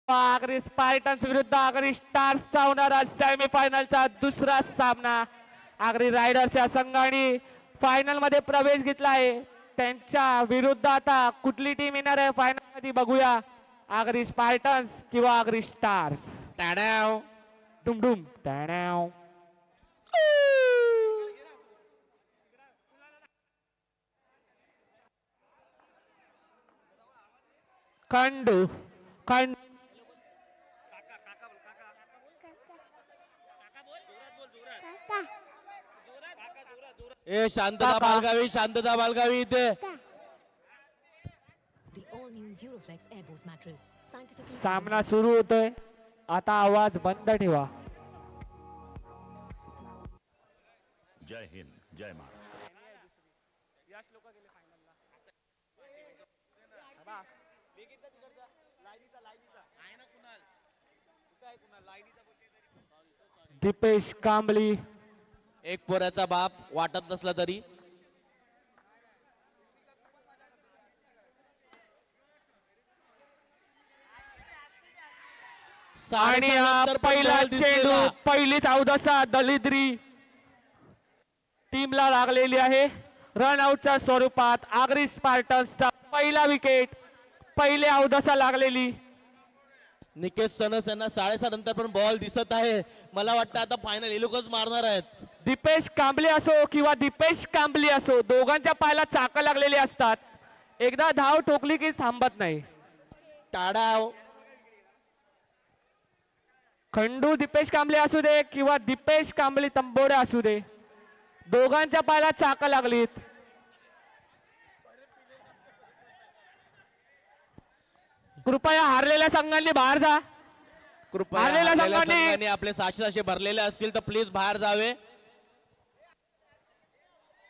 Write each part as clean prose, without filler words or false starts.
Agri Spartans विरुद्ध आगरी स्टार्सचा होणारा सेमीफायनलचा दुसरा सामना. आगरी रायडर्सच्या संघाने फायनल मध्ये प्रवेश घेतला आहे. त्यांच्या विरुद्ध आता कुठली टीम येणार आहे फायनल मध्ये बघूया. आगरी स्पार्टन्स किंवा आगरी स्टार्स. टाड्याव डुमडुम टाड्याव. खंडू खंड ए शांतता काका. बालगावी, शांतता बालगावी इथे. The all-new Duraflex Airborne mattress, scientifically सामना सुरू होतोय. आता आवाज बंद ठेवा. जय हिंद जय महाराष्ट्र. दीपेश कांबळी. एक पोऱ्याचा बाप वाटत नसला तरी. आणि हा पहिला चेंडू पहिलीच अवदसा दलिद्री टीमला लागलेली आहे. रन आउटच्या स्वरूपात आगरी स्पार्टन्सचा पहिला विकेट. पहिले अवदसा लागलेली. निकेश सनस यांना 7:30 नंतर पण बॉल दिसत आहे. मला वाटतं आता फायनल हे लोकच मारणार आहेत. दीपेश कांबळे असो किंवा दीपेश कांबली असो, दोघांच्या पायाला चाकं लागलेली असतात. एकदा धाव ठोकली की थांबत नाही. टाडाव खंडू दीपेश कांबळे असू दे किंवा दीपेश कांबळे तंबोरे असू दे, दोघांच्या पायाला चाकं लागलीत. कृपया हारलेल्या संघांनी बाहेर जा. कृपया हारलेल्या हारलेल्या संघाने- संघाने आपले 700 भरलेले असतील तर प्लीज बाहेर जावे.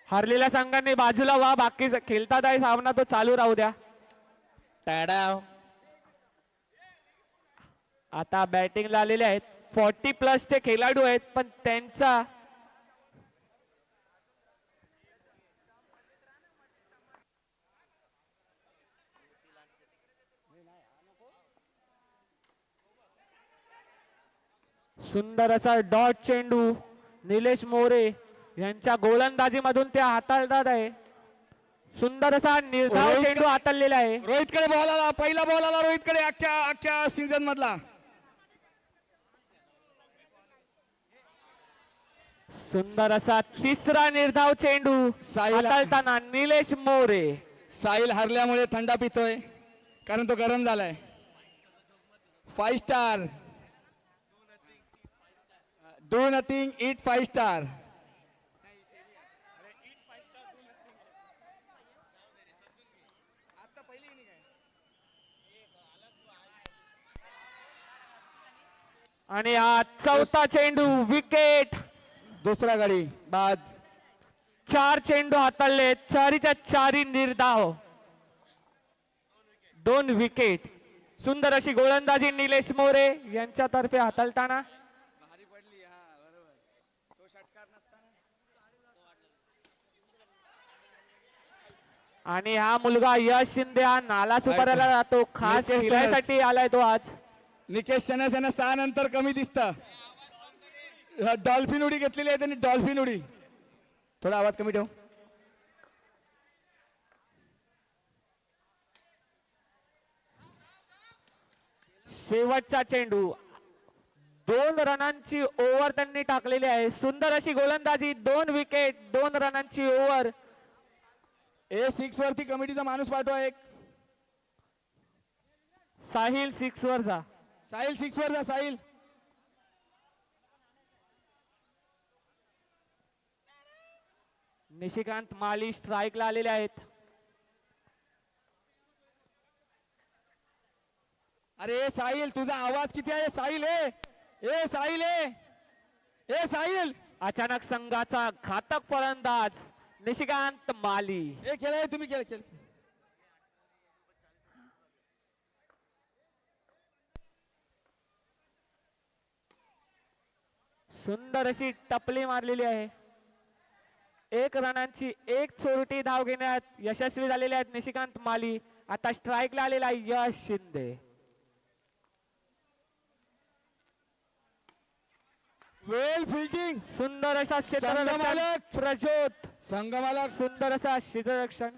हारलेल्या संघांनी बाजूला व्हा. बाकी खेळतात आहे सामना तो चालू राहू द्या. टाडाव आता बॅटिंगला आलेले आहेत 40+ चे खेळाडू आहेत, पण त्यांचा सुंदर असा डॉट चेंडू निलेश मोरे यांच्या गोलंदाजीमधून ते हाताळतात आहे. सुंदर असा निर्धाव रोहित- चेंडू हाताळलेला आहे. रोहित कडे बॉल आला. पहिला बॉल आला रोहित कडे अख्ख्या सीझन मधला. सुंदर असा तिसरा निर्धाव चेंडू साईला- हाताळताना निलेश मोरे. साहिल हरल्यामुळे थंडा पितोय कारण तो गरम झालाय. 5 star. Do nothing it 5 star. आणि हा चौथा चेंडू विकेट. दुसरा गडी बाद. 4 चेंडू हाताळले. चारीच्या चारी निर्धाव, 2 विकेट. सुंदर अशी गोलंदाजी निलेश मोरे यांच्यातर्फे हाताळताना. आणि हा मुलगा यश शिंदे हा नाला सुपारायला जातो. खास निकेश खेळायसाठी आलाय तो आज. निकेश शनस यांना 6 नंतर कमी दिसतं. डॉल्फिन उडी घेतलेली आहे त्यांनी. डॉल्फिन उडी. थोडा आवाज कमी ठेव. शेवटचा चेंडू 2 रनांची ओव्हर त्यांनी टाकलेली आहे. सुंदर अशी गोलंदाजी. 2 विकेट, 2 रनांची ओव्हर. A6 वरती कमिटीचा माणूस पाठवा एक. साहिल 6 वर जा. साहिल 6 वर जा. साहिल निशिकांत माली स्ट्राईकला आलेले आहेत. अरे साहिल तुझा आवाज किती आहे साहिल. ए साहिल. ए साहिल. अचानक संघाचा घातक फलंदाज निशिकांत माली. हे खेळ तुम्ही खेळ. सुंदर अशी टपली मारलेली आहे. 1 रनांची 1 चोरटी धाव घेण्यात यशस्वी झालेले आहेत निशिकांत माली. आता स्ट्राईकला आलेला यश शिंदे. वेल फिल्डिंग. सुंदर असा क्षेत्ररक्षण संघमालक. प्रज्योत. संघमालक सुंदर असा क्षेत्ररक्षण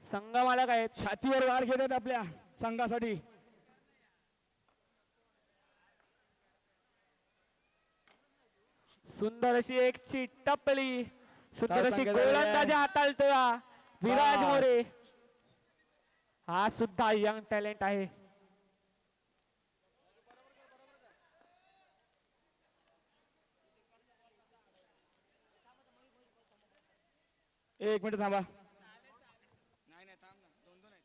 संघमालक आहेत. छातीवर वार घेत आहेत आपल्या संघासाठी. सुंदर अशी एक टपली. सुंदर काय अशी सांगायला गोलंदाजी हाताळतोय विराज बस. मोरे. हा सुद्धा यंग टॅलेंट आहे. एक मिनिट थांबा. नाही नाही थांब ना, दोन दोन आहेत.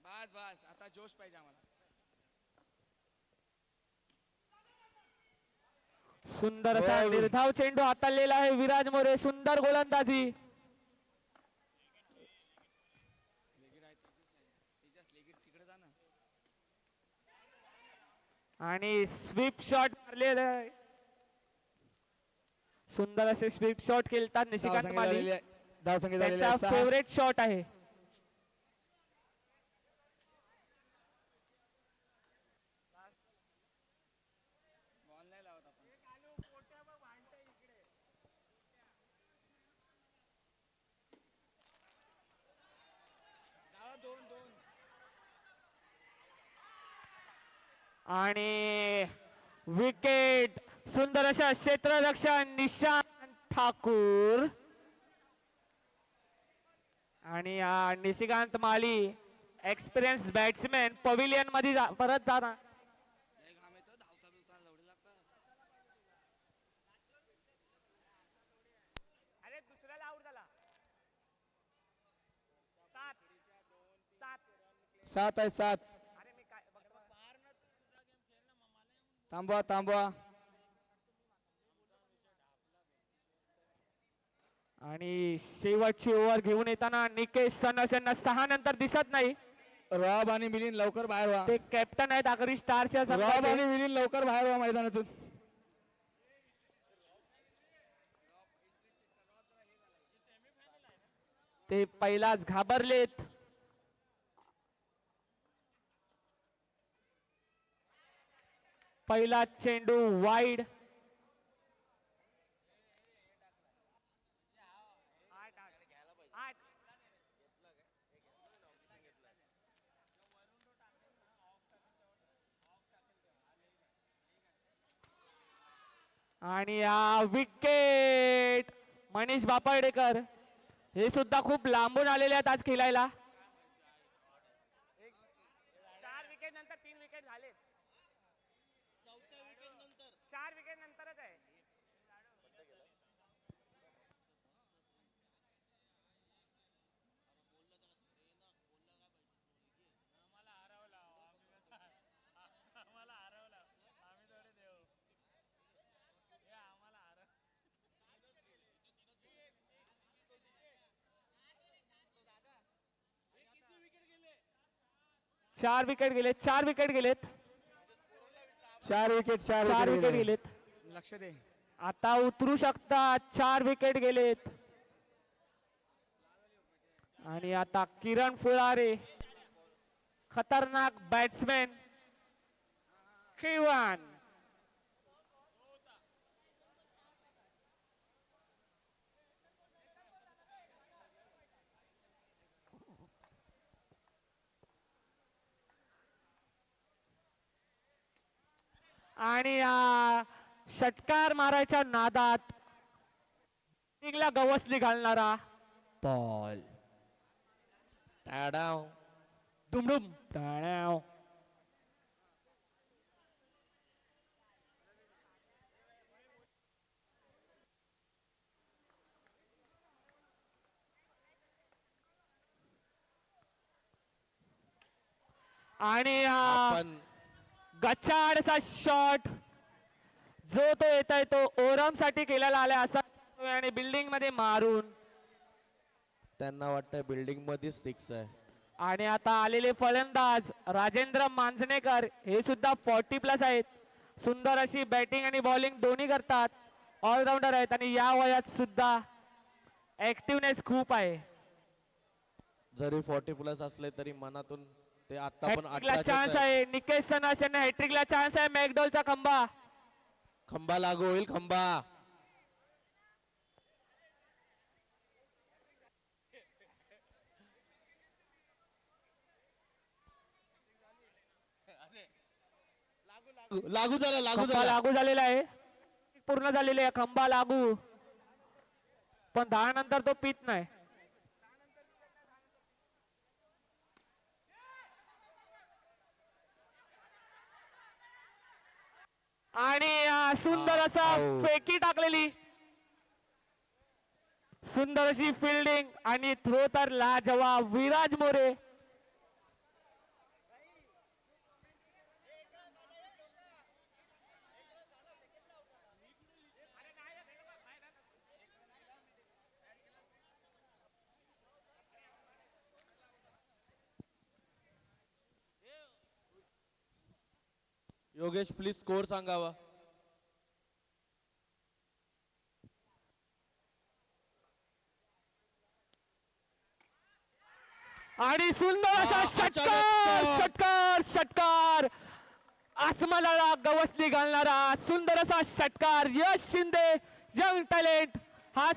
बस बस, आता जोश पाहिजे आम्हाला. सुंदर असा बॉल. निर्धाव चेंडू हाताळलेला आहे विराज मोरे. सुंदर गोलंदाजी. आणि स्वीप शॉट मारलेला आहे. सुंदर असे स्वीप शॉट खेळतात निशिकांत माली. धाव संख्या झालेली आहे त्यांचा 6. फेवरेट शॉट आहे. आणि विकेट. सुंदर अशा क्षेत्ररक्षण निशांत ठाकूर आणि निशिकांत माली एक्सपिरियन्स बॅट्समॅन पवेलियन मध्ये परत जाणार. अरे दुसऱ्याला आउट झाला. 7 आहे 7. अरे मी काय थांबवा थांबवा. आणि शेवटची ओव्हर घेऊन येताना निकेश सनस यांना 6 नंतर दिसत नाही. रॉब आणि मिलिंद लवकर बाहेर व्हा. ते कॅप्टन आहेत आगरी स्टारच्या रॉब संघाचे. आणि मिलिंद लवकर बाहेर व्हा मैदानातून. ते पहिलाच घाबरलेत. पहिला चेंडू वाईड. आणि विकेट. मनीष बापर्डेकर हे सुद्धा खूप लांबून आलेले आहेत आज खेळायला. 4 विकेट नंतर 3 विकेट झाले. 4 विकेट नंतरच आहे. चार विकेट गेलेत. 4 विकेट गेलेत. 4 विकेट 4 4 विकेट गेलेत. लक्ष दे. आता उतरू शकतात. 4 विकेट गेलेत. आणि आता किरण फुलारे खतरनाक बॅट्समॅन किरण. आणि षटकार मारायच्या नादात निघला गवसली घालणारा बॉल. टाडाव. दुमडुम टाळ्याव. आणि आपण गचाडचा शॉट जो तो येत आहे तो ओरम साठी केलेला आलाय असा आणि बिल्डिंग मध्ये मारून. त्यांना वाटतं बिल्डिंग मध्ये 6 आहे. आणि आता आलेले फलंदाज राजेंद्र मांजनेकर हे सुद्धा 40+ आहेत. सुंदर अशी बॅटिंग आणि बॉलिंग दोन्ही करतात. ऑलराऊंडर आहेत आणि या वयात सुद्धा ऍक्टिव्हनेस खूप आहे. जरी 40+ असले तरी मनातून ते आता पण हॅट्रिकला चान्स आहे. निकेश सनस यांना हॅट्रिकला चान्स आहे. मॅकडॉलचा खंबा. खंबा लागू होईल. खंबा लागू झाला. लागू खंबा झाला. लागू झालेला आहे. पूर्ण झालेले आहे. खंबा लागू, पण 10 नंतर तो पित नाही. आणि सुंदर असा आऊ. फेकी टाकलेली, सुंदर अशी फिल्डिंग आणि थ्रो तर लाजवाब. विराज मोरे. योगेश प्लीज स्कोर सांगावा. आणि सुंदर असा षटकार, अचानक. षटकार, षटकार. आसमानाला गवसणी घालणारा सुंदर असा षटकार. यश शिंदे, यंग टॅलेंट. हा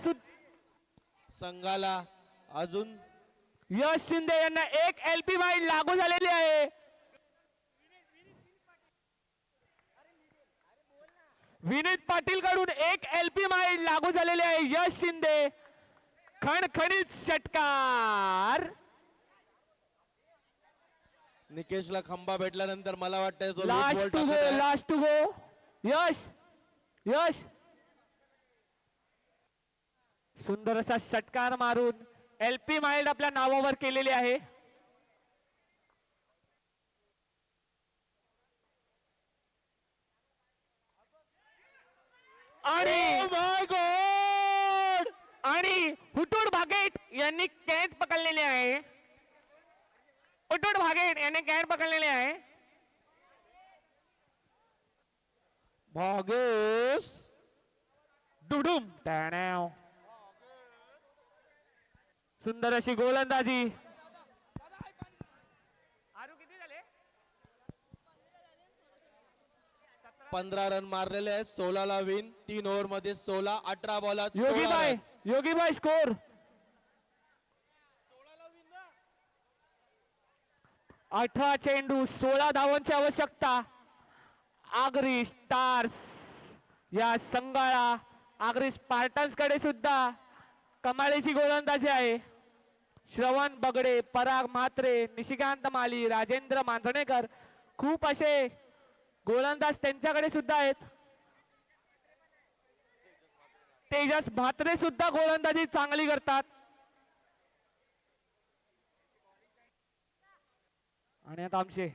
संघाला अजून यश शिंदे यांना एक LP वाईड लागू झालेली आहे. विनीत पाटील कडून एक LP वाईड लागू झालेले आहे. यश शिंदे, खणखणीत षटकार. निकेशला खंबा भेटल्यानंतर मला वाटतं तो last to go, last to go. Yash, Yash. सुंदर असा षटकार मारून LP माइल्ड आपल्या नावावर केलेली आहे. आणि माय गॉड. आणि हुटूड भागेट यांनी कॅच पकडलेली आहे. हुटूड भागेट यांनी कॅच पकडलेली आहे. भागेश दुडुम टॅणाव. सुंदर अशी गोलंदाजी. 15 रन मारलेले आहेत. 16 ला विन. 3 ओव्हर मध्ये 16. 18 बॉलात योगीबाई, योगीबाई स्कोर. 18 चेंडू, 16 धावांची आवश्यकता. आगरी स्टार्स या संघाला, आगरी स्पार्टन्स कडे सुद्धा कमालीची गोलंदाजी आहे. श्रवण बगडे, पराग म्हात्रे, निशिकांत माली, राजेंद्र मांजणेकर, खूप असे गोलंदाज त्यांच्याकडे सुद्धा आहेत. तेजस म्हात्रे सुद्धा गोलंदाजी चांगली करतात. आणि आता आमचे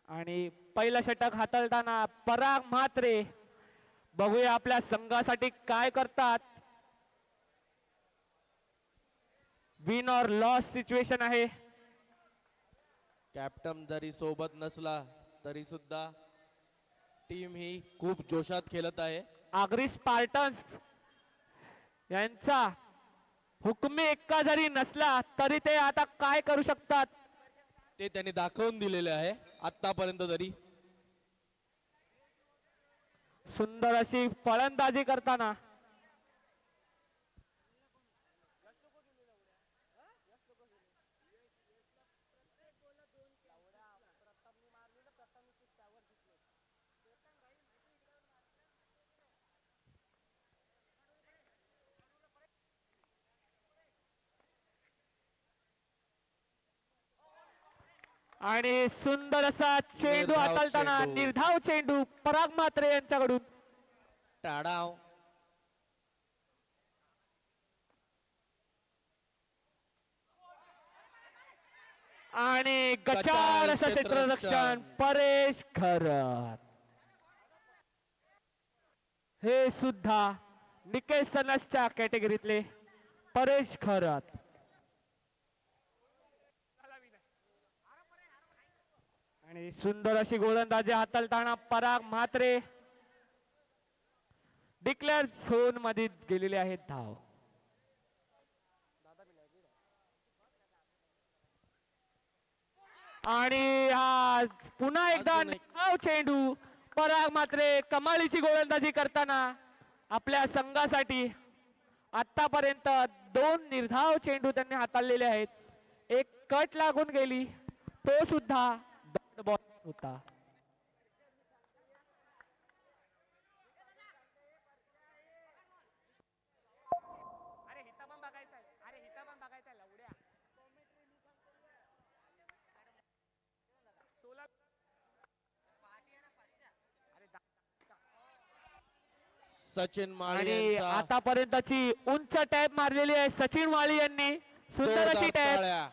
आणि पहिला षटक हाताळताना पराग म्हात्रे. बघूया आपल्या संघासाठी काय करतात. विन और लॉस सिच्युएशन आहे. कॅप्टन जरी सोबत नसला तरी सुद्धा टीम ही खूप जोशात खेळत आहे. आगरी स्पार्टन्स यांचा हुकमी एक्का जरी नसला तरी ते आता काय करू शकतात ते त्यांनी दाखवून दिलेले आहे आतापर्यंत तरी. सुंदर अशी फलंदाजी करताना आणि सुंदर असा चेंडू निर्धाव हाताळताना चेंडू. निर्धाव चेंडू पराग म्हात्रे यांच्याकडून. टाळाव. आणि गचाळ गचाळ असं क्षेत्ररक्षण क्षेत्ररक्षण. परेश खरत. हे सुद्धा निकेश सनसच्या कॅटेगरीतले परेश खरत. आणि सुंदर अशी गोलंदाजी हाताळताना पराग म्हात्रे. डिक्लेअर झोन मध्ये गेलेले आहेत धाव. आणि हा पुन्हा एकदा अजून एक. निर्धाव चेंडू. पराग मात्र कमालीची गोलंदाजी करताना आपल्या संघासाठी आतापर्यंत 2 निर्धाव चेंडू त्यांनी हाताळलेले आहेत. एक कट लागून गेली, तो सुद्धा डॉट बॉल होता. सचिन माळी आणि यांचा आतापर्यंतची उंच टॅप मारलेली आहे सचिन माळी यांनी. सुंदर अशी जोरदार टॅप. टाळ्या.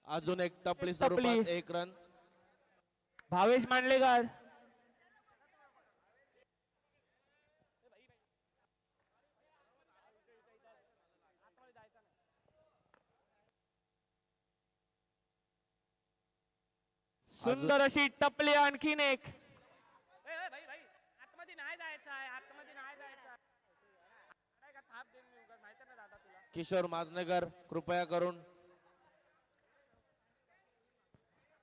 अजून एक टपली स्वरूपात 1 रन. भावेश मांडलेकर. सुंदर अशी टपली आणखीन एक. किशोर माजनेकर कृपया करून.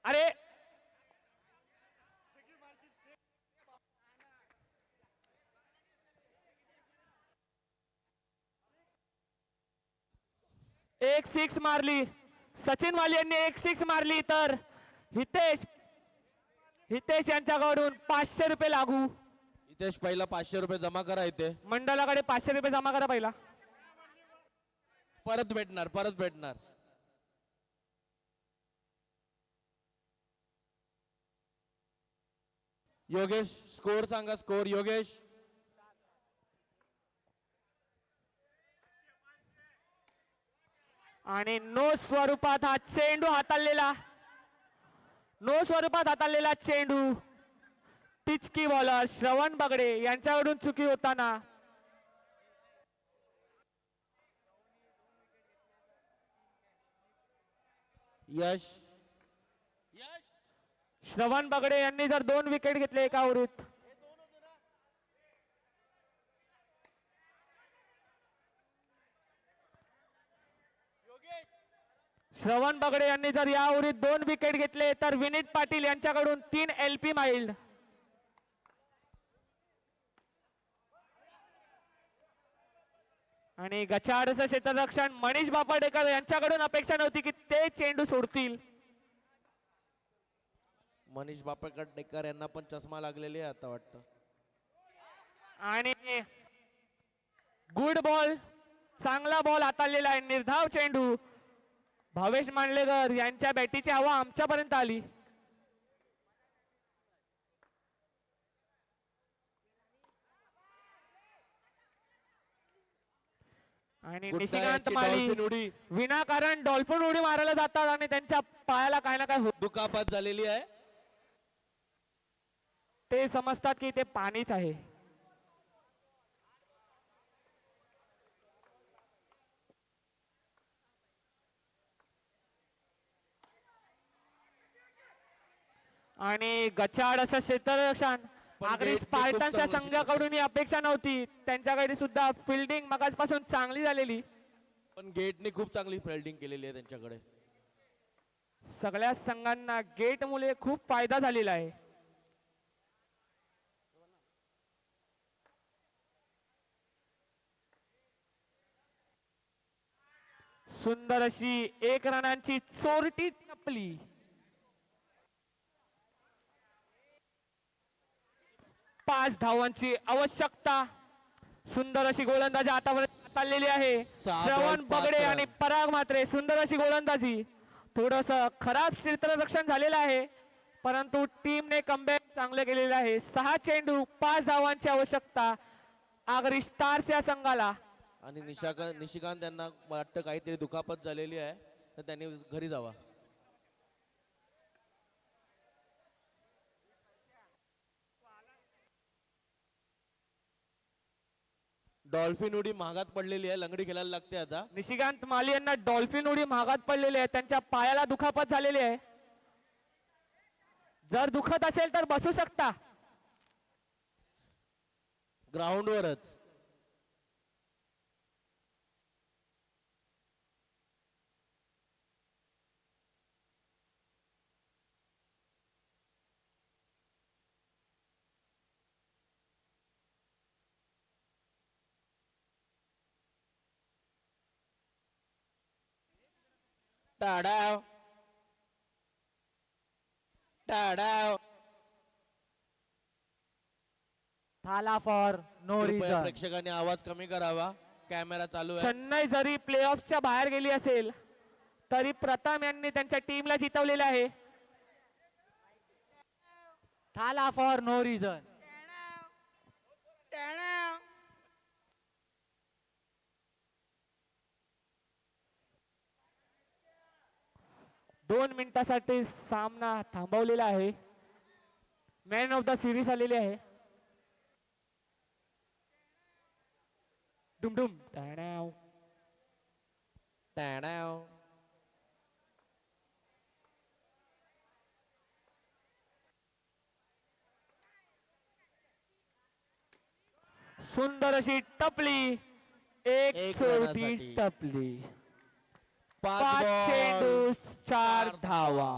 अरे एक 6 मारली सचिन वाली यांनी. एक 6 मारली तर हितेश यांच्याकडून 500 रुपये लागू. हितेश पहिला 500 रुपये जमा करा इथे. मंडळाकडे 500 रुपये जमा करा पहिला. परत भेटणार. योगेश स्कोर सांगा. स्कोर योगेश. आणि नो स्वरूपात हाताळलेला चेंडू. टिचकी बॉलर श्रवण बगडे यांच्याकडून चुकी होताना यश. श्रवण बगडे यांनी जर 2 विकेट घेतले एका ओव्हरीत. श्रवण बगडे यांनी जर या ओव्हरीत 2 विकेट घेतले तर विनीत पाटील यांच्याकडून 3 LP माइल्ड. आणि गचाडचं क्षेत्ररक्षण मनीष बापडेकर यांच्याकडून अपेक्षा नव्हती की ते चेंडू सोडतील. मनीष बापडेकर यांना पण चष्मा लागलेली आहे आता वाटतं. आणि गुड बॉल, चांगला बॉल हाताळलेला आहे. निर्धाव चेंडू. भावेश मांडलेकर यांच्या बॅटीची हवा आमच्यापर्यंत आली. आणि निशिकांत माळी डॉल्फिन उडी. विनाकारण डॉल्फिन उडी मारायला जातात आणि त्यांच्या पायाला काय ना काय होत. दुखापत झालेली आहे. ते समजतात की ते पाणीच आहे. आणि गचाड असं क्षेत्ररक्षण. पण आगरी गेट खूप स्पार्टन्सच्या चांगलं संघाकडून ही अपेक्षा नव्हती. त्यांच्याकडे सुद्धा फिल्डिंग मगाचपासून चांगली झालेली. पण गेटने खूप चांगली फिल्डिंग केलेली आहे त्यांच्याकडे. सगळ्या संघांना गेट मुळे खूप फायदा झालेला आहे. सुंदर अशी 1 रनांची चोरटी टपली. 5 धावांची आवश्यकता. सुंदर अशी गोलंदाजी आतापर्यंत चाललेली आहे. 6 श्रवण बॉल 5 बगडे रन. आणि पराग मात्रे. सुंदर अशी गोलंदाजी. थोडस खराब क्षेत्ररक्षण झालेलं आहे परंतु टीमने कमबॅक चांगले केलेले आहे. 6 चेंडू 5 धावांची आवश्यकता आगरी स्टार्स या संघाला. आणि निशिकांत यांना वाटतं काहीतरी दुखापत झालेली आहे तर त्यांनी घरी जावा. डॉल्फिन उडी महागात पडलेली आहे. लंगडी खेळायला लागते आता. निशिकांत माली यांना डॉल्फिन उडी महागात पडलेली आहे. त्यांच्या पायाला दुखापत झालेली आहे. जर दुखत असेल तर बसू शकता. ग्राउंडवरच. टाडाव टाडाव. थाला फॉर नो कृपया रिझन. प्रेक्षकांनी आवाज कमी करावा. कॅमेरा चालू आहे. चेन्नई जरी प्लेऑफच्या बाहेर गेली असेल तरी प्रथम यांनी त्यांच्या टीमला जितवलेलं आहे. थाला फॉर नो रिझन. 2 मिनिटासाठी सामना थांबवलेला आहे. मॅन ऑफ द सिरीज आलेले आहे. डुमडुम टाणाव. टाडाव. सुंदर अशी टपली. एक एक चौथी रनासाठी. टपली. 5 5 चेंडू बॉल 4 धावा.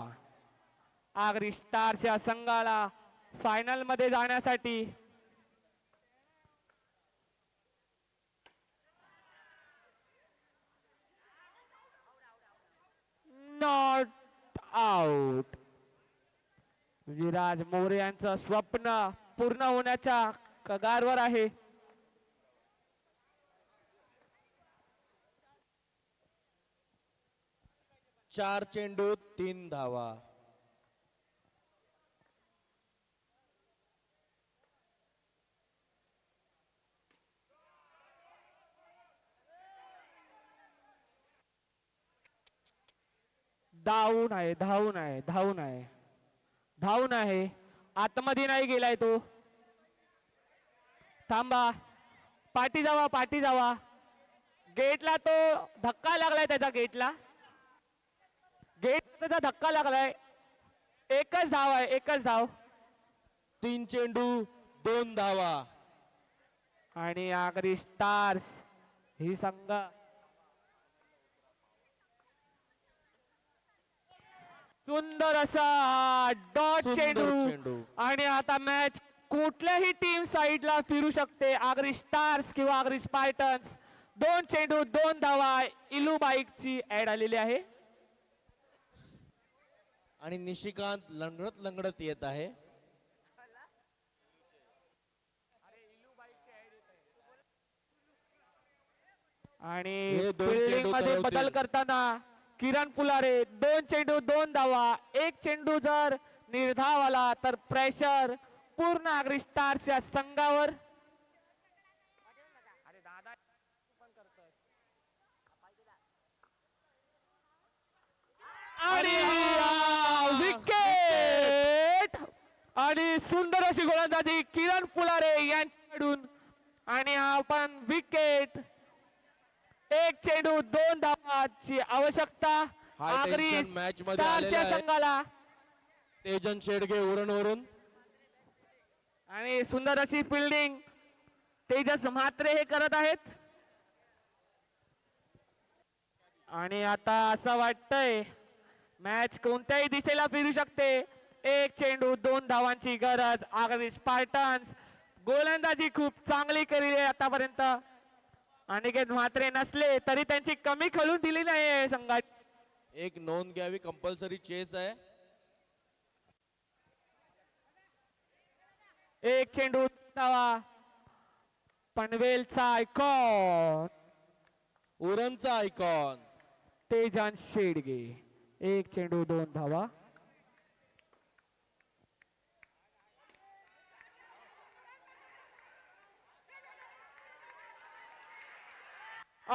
आगरी स्टार्सच्या संघाला फायनल मध्ये जाण्यासाठी नॉट आउट. विराज मोरे यांचं स्वप्न पूर्ण होण्याच्या कगारवर आहे. चार चेंडू 3 धावा. धावून आहे धावून आहे धावून आहे धावून आहे. आतमध्ये नाही गेलाय तो. थांबा. पाठी जावा पाठी जावा. गेटला तो धक्का लागलाय त्याचा. गेटला त्याचा धक्का लागलाय. एकच धाव आहे एकच धाव. 3 चेंडू 2 धावा. आणि आगरी स्टार्स ही संघ सुंदर असा डॉट सुंदर चेंडू. चेंडू. आणि आता मॅच कुठल्याही टीम साइडला फिरू शकते. आगरी स्टार्स किंवा आगरी स्पार्टन्स. 2 चेंडू 2 धावा. इलू बाईकची ऍड आलेली आहे. आणि निशिकांत लंगडत लंगडत येत आहे. आणि हे 2 फिल्डिंग चेंडू मध्ये ठरवतील. बदल करताना किरण पुलारे. 2 चेंडू 2 धावा. 1 चेंडू जर निर्धाव आला तर प्रेशर पूर्ण आगरी स्टार्सच्या संघावर. आणि विकेट. आणि सुंदर अशी गोलंदाजी किरण पुलारे यांच्याकडून. आणि आपण विकेट. 1 चेंडू 2 धावाची आवश्यकता High आगरी tension match मध्ये स्टार्सच्या आलेला आहे. संघाला. तेजन शेडगे उरणवरून. आणि सुंदर अशी फिल्डिंग तेजस म्हात्रे हे करत आहेत. आणि आता असं वाटतंय मॅच कोणत्याही दिशेला फिरू शकते. 1 चेंडू 2 धावांची गरज. आगरी स्पार्टन्स गोलंदाजी खूप चांगली केली आहे आतापर्यंत. अनिकेत म्हात्रे नसले तरी त्यांची कमी खेळून दिली नाही संघात. एक नोंद घ्यावी. कंपल्सरी चेस आहे. 1 चेंडू धावा. पनवेलचा आयकॉन उरणचा आयकॉन तेजन शेडगे. 1 चेंडू 2 धावा.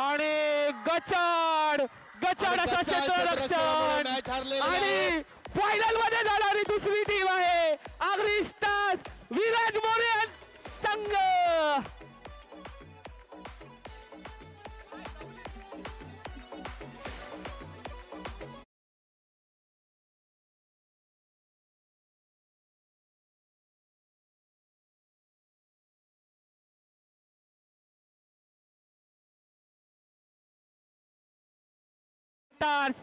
आणि गचाड गचाड आणि असा गचाड क्षेत्ररक्षण. क्षेत्ररक्षणामुळे match हारलेली आहे. आणि फायनल मध्ये जाणारी दुसरी टीम आहे आगरी स्टार्स. विराज मोरे संघ. स्टार्स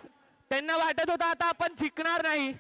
त्यांना वाटत होतं आता आपण जिंकणार नाही